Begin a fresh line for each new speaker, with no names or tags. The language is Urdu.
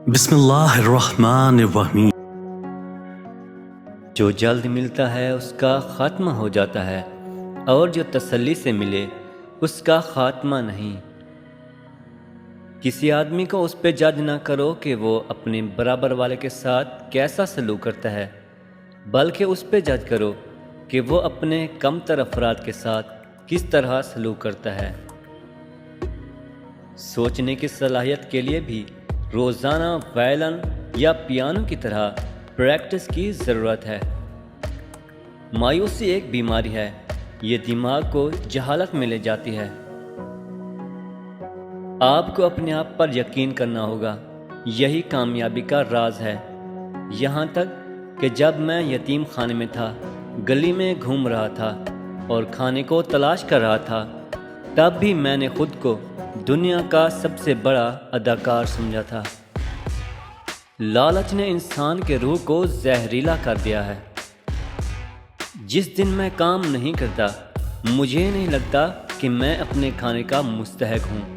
بسم اللہ الرحمن الرحیم۔
جو جلد ملتا ہے اس کا خاتمہ ہو جاتا ہے، اور جو تسلی سے ملے اس کا خاتمہ نہیں۔ کسی آدمی کو اس پہ جج نہ کرو کہ وہ اپنے برابر والے کے ساتھ کیسا سلوک کرتا ہے، بلکہ اس پہ جج کرو کہ وہ اپنے کم تر افراد کے ساتھ کس طرح سلوک کرتا ہے۔ سوچنے کی صلاحیت کے لیے بھی روزانہ وائلن یا پیانو کی طرح پریکٹس کی ضرورت ہے۔ مایوسی ایک بیماری ہے، یہ دماغ کو جہالت میں لے جاتی ہے۔ آپ کو اپنے آپ پر یقین کرنا ہوگا، یہی کامیابی کا راز ہے۔ یہاں تک کہ جب میں یتیم خانے میں تھا، گلی میں گھوم رہا تھا اور کھانے کو تلاش کر رہا تھا، تب بھی میں نے خود کو دنیا کا سب سے بڑا اداکار سمجھا تھا۔ لالچ نے انسان کے روح کو زہریلا کر دیا ہے۔ جس دن میں کام نہیں کرتا، مجھے نہیں لگتا کہ میں اپنے کھانے کا مستحق ہوں۔